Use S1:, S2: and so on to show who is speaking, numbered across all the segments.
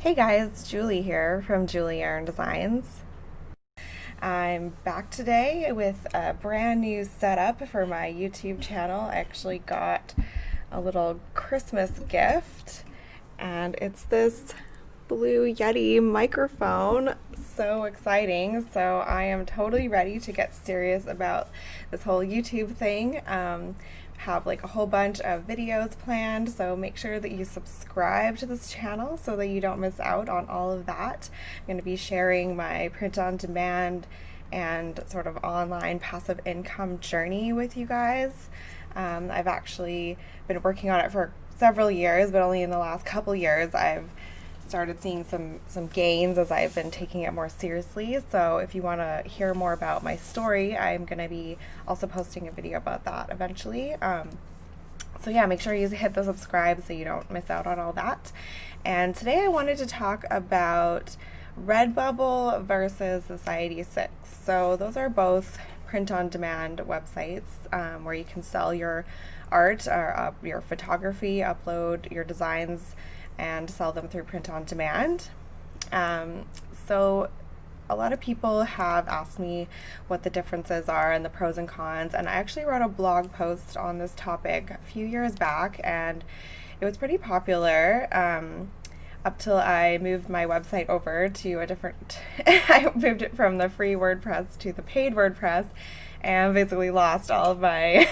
S1: Hey guys, Julie here from Julie Yarn Designs. I'm back today with a brand new setup for my YouTube channel. I actually got a little Christmas gift and it's this blue Yeti microphone. So exciting. So I am totally ready to get serious about this whole YouTube thing. Have like a whole bunch of videos planned, so make sure that you subscribe to this channel so that you don't miss out on all of that. I'm going to be sharing my print on demand and sort of online passive income journey with you guys. I've actually been working on it for several years, but only in the last couple years I've started seeing some gains as I've been taking it more seriously. So if you want to hear more about my story, I'm going to be also posting a video about that eventually. So yeah, make sure you hit the subscribe so you don't miss out on all that. And today I wanted to talk about Redbubble versus Society6. So those are both print-on-demand websites where you can sell your art or your photography, upload your designs, and sell them through print on demand. So a lot of people have asked me what the differences are and the pros and cons, and I actually wrote a blog post on this topic a few years back and it was pretty popular up till I moved my website over to a different I moved it from the free WordPress to the paid WordPress and basically lost all of my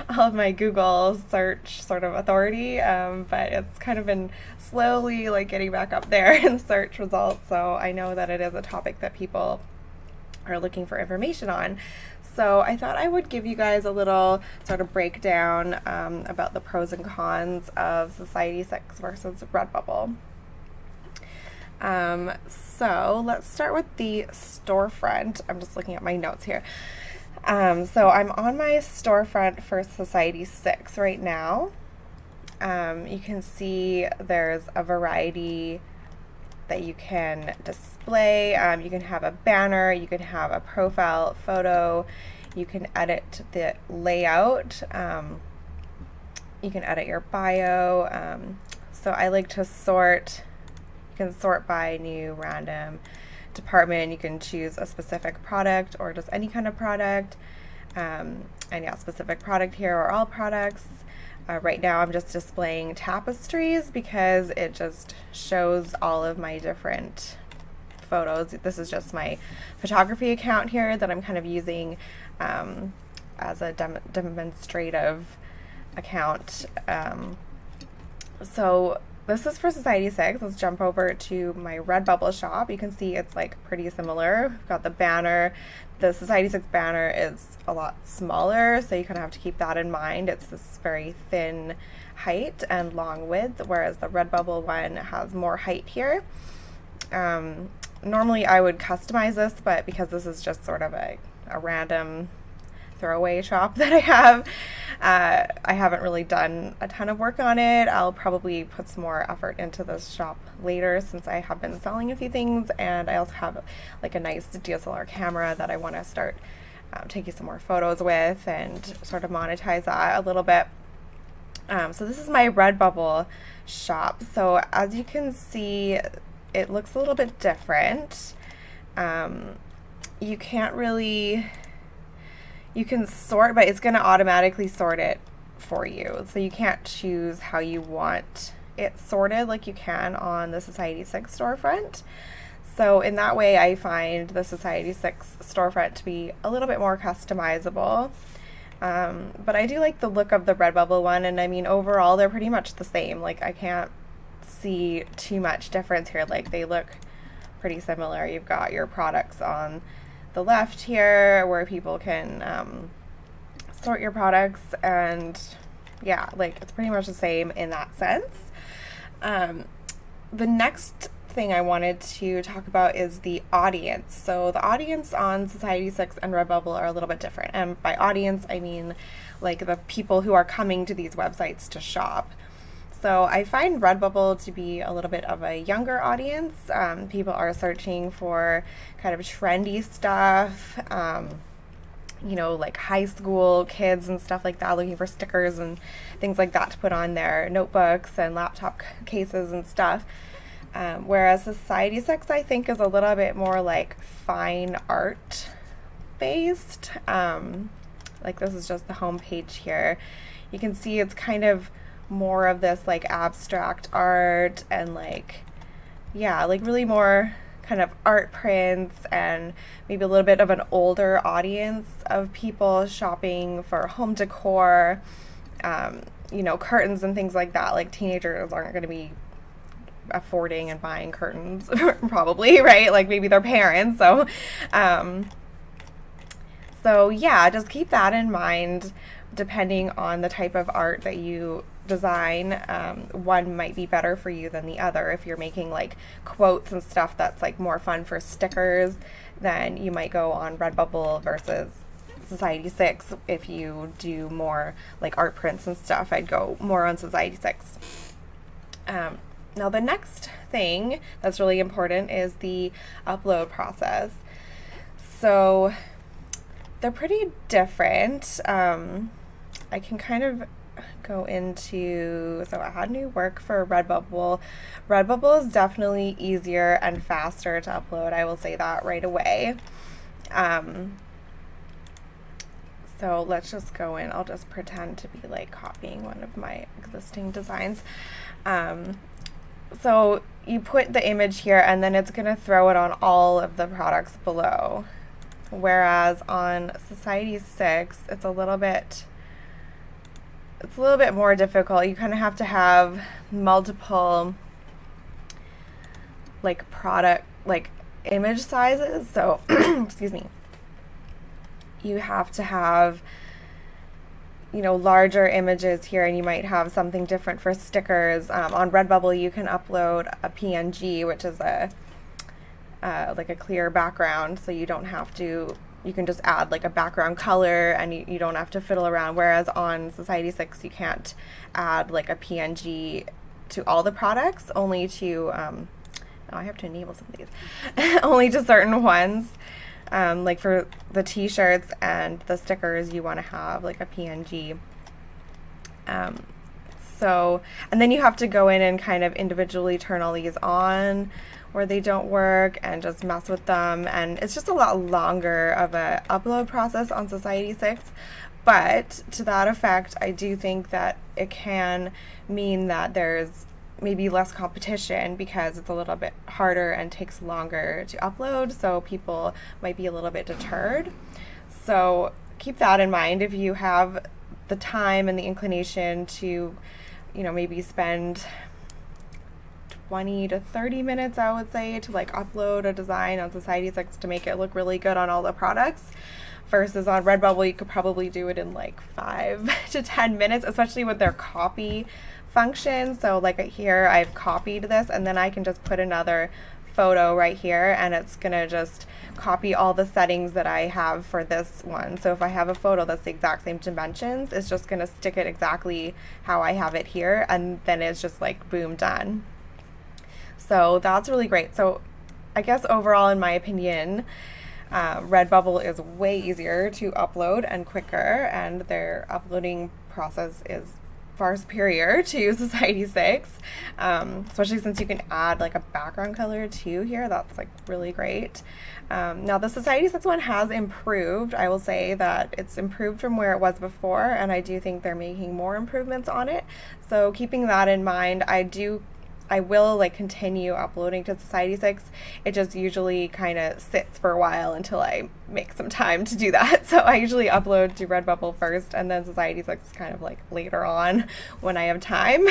S1: all of my Google search sort of authority, but it's kind of been slowly like getting back up there in search results, so I know that it is a topic that people are looking for information on. So I thought I would give you guys a little sort of breakdown about the pros and cons of Society6 versus Redbubble. So let's start with the storefront. I'm just looking at my notes here. So I'm on my storefront for Society6 right now. You can see there's a variety that you can display. You can have a banner, you can have a profile photo, you can edit the layout, you can edit your bio. So I like to sort. You can sort by new random department. You can choose a specific product or just any kind of product. And yeah, specific product here or all products. Right now I'm just displaying tapestries because it just shows all of my different photos. This is just my photography account here that I'm kind of using as a demonstrative account. So this is for Society6. Let's jump over to my Redbubble shop. You can see it's like pretty similar. We've got the banner. The Society6 banner is a lot smaller, so you kind of have to keep that in mind. It's this very thin height and long width, whereas the Redbubble one has more height here. Normally I would customize this, but because this is just sort of a random throwaway shop that I have, I haven't really done a ton of work on it. I'll probably put some more effort into this shop later since I have been selling a few things, and I also have like a nice DSLR camera that I want to start taking some more photos with and sort of monetize that a little bit. So this is my Redbubble shop. So as you can see, it looks a little bit different. You can't really, you can sort, but it's going to automatically sort it for you. So you can't choose how you want it sorted like you can on the Society6 storefront. So in that way, I find the Society6 storefront to be a little bit more customizable. But I do like the look of the Redbubble one, and I mean overall they're pretty much the same. Like I can't see too much difference here. Like they look pretty similar. You've got your products on the left here where people can sort your products, and yeah, like it's pretty much the same in that sense. The next thing I wanted to talk about is the audience. So the audience on Society6 and Redbubble are a little bit different, and by audience I mean like the people who are coming to these websites to shop. So I find Redbubble to be a little bit of a younger audience. People are searching for kind of trendy stuff, you know, like high school kids and stuff like that, looking for stickers and things like that to put on their notebooks and laptop cases and stuff. Whereas Society6, I think, is a little bit more like fine art based. Like this is just the home page here. You can see it's kind of more of this like abstract art and like, yeah, like really more kind of art prints and maybe a little bit of an older audience of people shopping for home decor, you know, curtains and things like that. Like teenagers aren't going to be affording and buying curtains probably, right? Like maybe their parents. So yeah, just keep that in mind. Depending on the type of art that you design, one might be better for you than the other. If you're making like quotes and stuff that's like more fun for stickers, then you might go on Redbubble versus Society6. If you do more like art prints and stuff, I'd go more on Society6. Now the next thing that's really important is the upload process. So they're pretty different. I can kind of go into, so I had new work for Redbubble. Redbubble is definitely easier and faster to upload. I will say that right away. So let's just go in. I'll just pretend to be like copying one of my existing designs. So you put the image here and then it's going to throw it on all of the products below. Whereas on Society6, it's a little bit more difficult. You kind of have to have multiple like product, like image sizes. So, excuse me. You have to have, you know, larger images here, and you might have something different for stickers. On Redbubble, you can upload a PNG, which is like a clear background, so you don't have to, you can just add like a background color and you don't have to fiddle around. Whereas on Society6, you can't add like a PNG to all the products, only to, oh, I have to enable some of these, only to certain ones. Like for the t-shirts and the stickers, you want to have like a PNG. So, and then you have to go in and kind of individually turn all these on where they don't work and just mess with them. And it's just a lot longer of a upload process on Society6. But to that effect, I do think that it can mean that there's maybe less competition because it's a little bit harder and takes longer to upload, so people might be a little bit deterred. So keep that in mind. If you have the time and the inclination to, you know, maybe spend 20 to 30 minutes, I would say, to like upload a design on Society6 to make it look really good on all the products, versus on Redbubble, you could probably do it in like 5 to 10 minutes, especially with their copy function. So like here, I've copied this and then I can just put another photo right here and it's gonna just copy all the settings that I have for this one. So if I have a photo that's the exact same dimensions, it's just gonna stick it exactly how I have it here, and then it's just like boom, done. So that's really great. So I guess overall, in my opinion, Redbubble is way easier to upload and quicker, and their uploading process is far superior to Society6, especially since you can add like a background color too here. That's like really great. Now the Society6 one has improved. I will say that it's improved from where it was before, and I do think they're making more improvements on it. So keeping that in mind, I will like continue uploading to Society6. It just usually kind of sits for a while until I make some time to do that. So I usually upload to Redbubble first, and then Society6 is kind of like later on when I have time.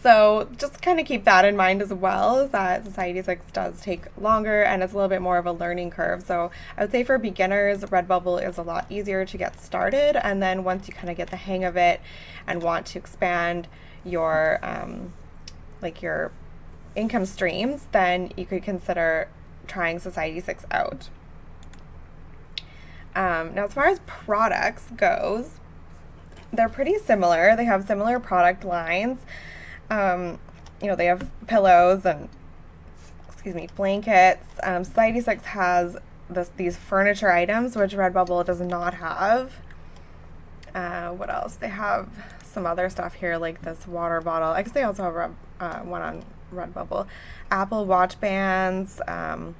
S1: So just kind of keep that in mind as well, is that Society6 does take longer and it's a little bit more of a learning curve. So I would say for beginners, Redbubble is a lot easier to get started. And then once you kind of get the hang of it and want to expand your like your income streams, then you could consider trying Society6 out. Now as far as products goes, they're pretty similar. They have similar product lines. You know, they have pillows and blankets. Society6 has these furniture items, which Redbubble does not have. What else? They have some other stuff here, like this water bottle. I guess they also have one on Redbubble. Apple Watch bands. I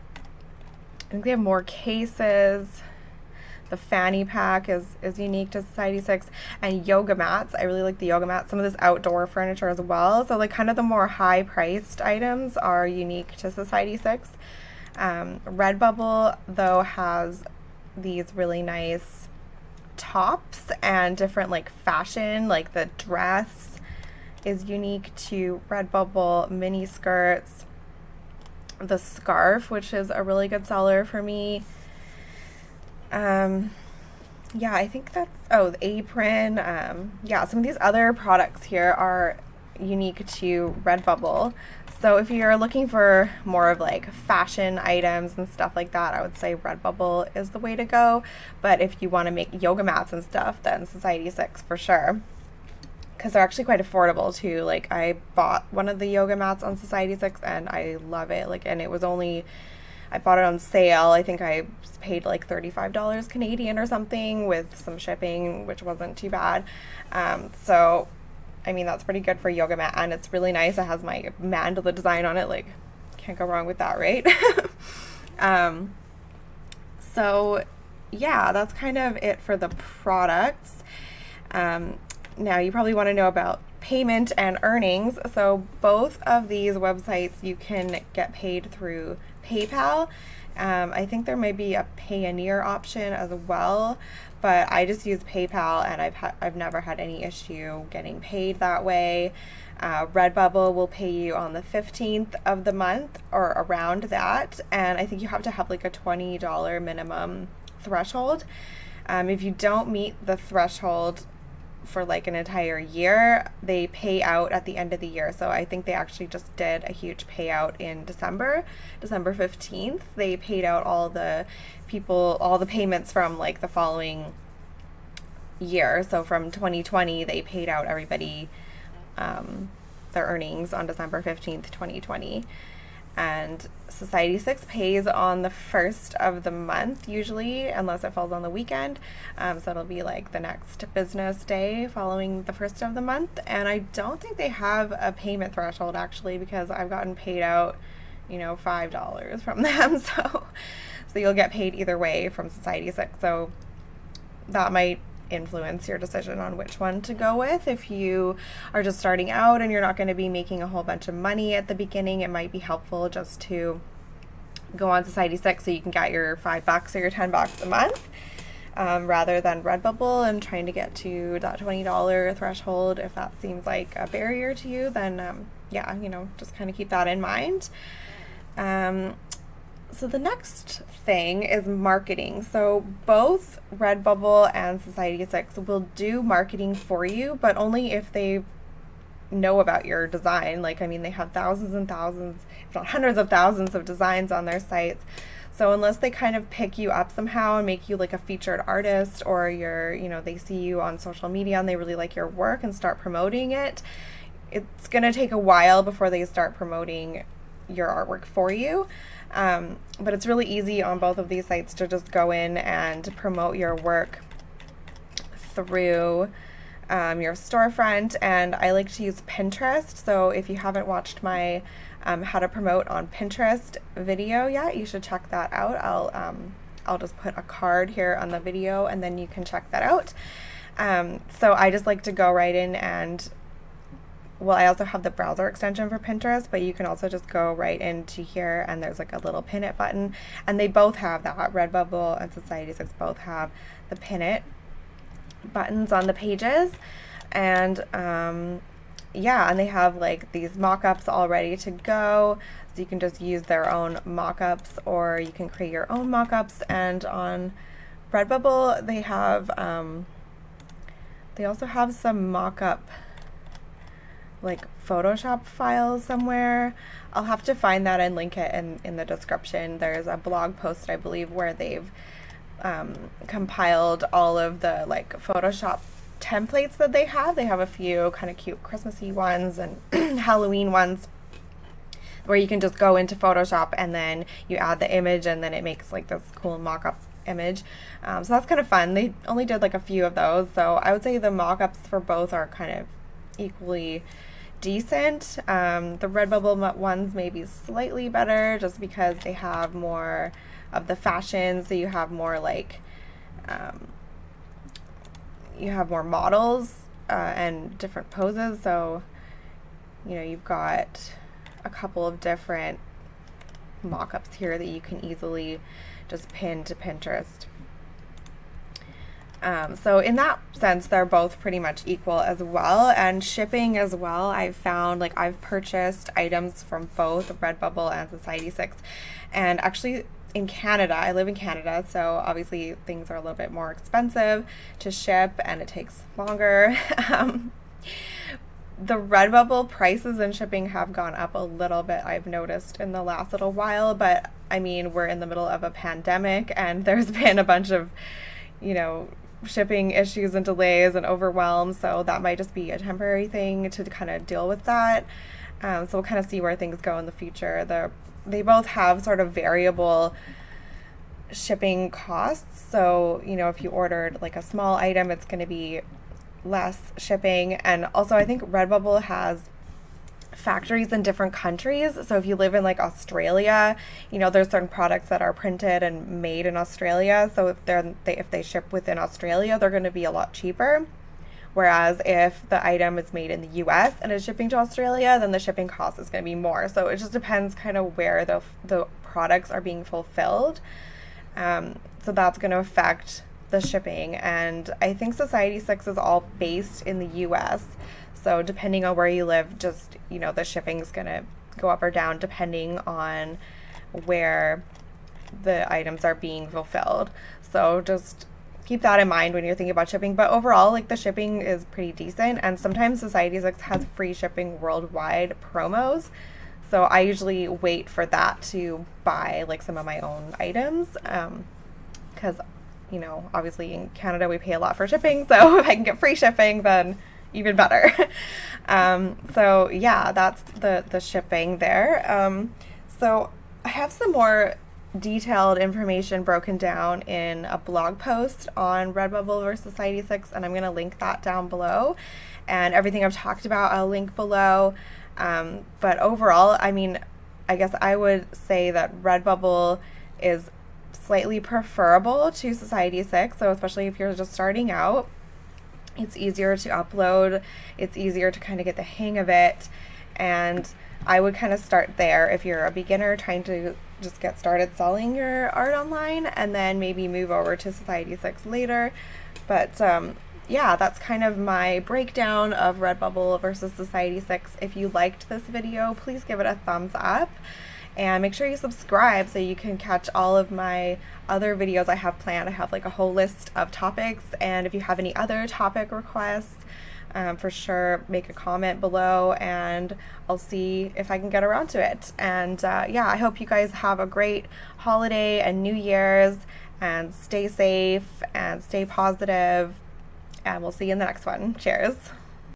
S1: think they have more cases. The fanny pack is unique to Society6, and yoga mats. I really like the yoga mats. Some of this outdoor furniture as well. So like kind of the more high-priced items are unique to Society6. Redbubble though has these really nice tops and different like fashion, like the dress is unique to Redbubble, mini skirts, the scarf, which is a really good seller for me. Yeah, I think that's, the apron. Yeah, some of these other products here are unique to Redbubble. So if you're looking for more of like fashion items and stuff like that, I would say Redbubble is the way to go. But if you want to make yoga mats and stuff, then Society6 for sure. Because they're actually quite affordable too. Like I bought one of the yoga mats on Society6 and I love it. Like, and it was only, I bought it on sale. I think I paid like $35 Canadian or something with some shipping, which wasn't too bad. So I mean, that's pretty good for a yoga mat, and it's really nice. It has my mandala design on it. Like, can't go wrong with that, right? So yeah, that's kind of it for the products. Now you probably want to know about payment and earnings. So both of these websites you can get paid through PayPal. I think there might be a Payoneer option as well, but I just use PayPal, and I've never had any issue getting paid that way. Redbubble will pay you on the 15th of the month or around that, and I think you have to have like a $20 minimum threshold. If you don't meet the threshold for like an entire year, they pay out at the end of the year. So I think they actually just did a huge payout in December 15th. They paid out all the payments from like the following year. So from 2020, they paid out everybody their earnings on December 15th, 2020. And Society6 pays on the 1st of the month usually, unless it falls on the weekend. So it'll be like the next business day following the 1st of the month. And I don't think they have a payment threshold actually, because I've gotten paid out, $5 from them. So you'll get paid either way from Society6. So that might influence your decision on which one to go with. If you are just starting out and you're not going to be making a whole bunch of money at the beginning, it might be helpful just to go on Society6 so you can get your $5 or your $10 a month, rather than Redbubble and trying to get to that $20 threshold. If that seems like a barrier to you, then yeah, just kind of keep that in mind. So the next thing is marketing. So both Redbubble and Society6 will do marketing for you, but only if they know about your design. Like, I mean, they have thousands and thousands, if not hundreds of thousands of designs on their sites. So unless they kind of pick you up somehow and make you like a featured artist, or they see you on social media and they really like your work and start promoting it, it's going to take a while before they start promoting your artwork for you. But it's really easy on both of these sites to just go in and promote your work through your storefront. And I like to use Pinterest. So if you haven't watched my how to promote on Pinterest video yet, you should check that out. I'll just put a card here on the video and then you can check that out. So I just like to go right in and, well, I also have the browser extension for Pinterest, but you can also just go right into here and there's like a little pin it button, and they both have that. Redbubble and Society6 both have the pin it buttons on the pages. And yeah, and they have like these mock-ups all ready to go, so you can just use their own mock-ups or you can create your own mock-ups. And on Redbubble they have they also have some mock-up like Photoshop files somewhere. I'll have to find that and link it in the description. There's a blog post, I believe, where they've compiled all of the like Photoshop templates that they have. They have a few kind of cute Christmassy ones and Halloween ones where you can just go into Photoshop and then you add the image and then it makes like this cool mock-up image. So that's kind of fun. They only did like a few of those, so I would say the mock-ups for both are kind of equally decent. The Redbubble ones may be slightly better just because they have more of the fashion, so you have more like you have more models and different poses, so you know, you've got a couple of different mock-ups here that you can easily just pin to Pinterest. So in that sense, they're both pretty much equal as well. And shipping as well, I've found, like, I've purchased items from both Redbubble and Society6. And actually in Canada, I live in Canada, so obviously things are a little bit more expensive to ship and it takes longer. The Redbubble prices and shipping have gone up a little bit, I've noticed, in the last little while, but I mean, we're in the middle of a pandemic and there's been a bunch of, you know, shipping issues and delays and overwhelm, so that might just be a temporary thing to kind of deal with that. So we'll kind of see where things go in the future. They both have sort of variable shipping costs, so you know, if you ordered like a small item, it's going to be less shipping. And also I think Redbubble has factories in different countries, so if you live in like Australia, you know, there's certain products that are printed and made in Australia, so if they ship within Australia, they're going to be a lot cheaper. Whereas if the item is made in the US and is shipping to Australia, then the shipping cost is going to be more. So it just depends kind of where the products are being fulfilled. So that's going to affect the shipping. And I think Society6 is all based in the US. So depending on where you live, just, you know, the shipping is going to go up or down depending on where the items are being fulfilled. So just keep that in mind when you're thinking about shipping. But overall, like, the shipping is pretty decent, and sometimes Society6 has free shipping worldwide promos. So I usually wait for that to buy like some of my own items, because you know, obviously in Canada we pay a lot for shipping, so if I can get free shipping, then even better. So yeah, that's the shipping there. So I have some more detailed information broken down in a blog post on Redbubble versus Society6, and I'm going to link that down below, and everything I've talked about I'll link below. But overall, I mean, I guess I would say that Redbubble is slightly preferable to Society6, so especially if you're just starting out, it's easier to upload, it's easier to kind of get the hang of it, and I would kind of start there if you're a beginner trying to just get started selling your art online, and then maybe move over to Society6 later. But yeah, that's kind of my breakdown of Redbubble versus Society6. If you liked this video, please give it a thumbs up, and make sure you subscribe so you can catch all of my other videos I have planned. I have like a whole list of topics, and if you have any other topic requests, for sure make a comment below and I'll see if I can get around to it. And yeah, I hope you guys have a great holiday and New Year's, and stay safe and stay positive, and we'll see you in the next one. Cheers.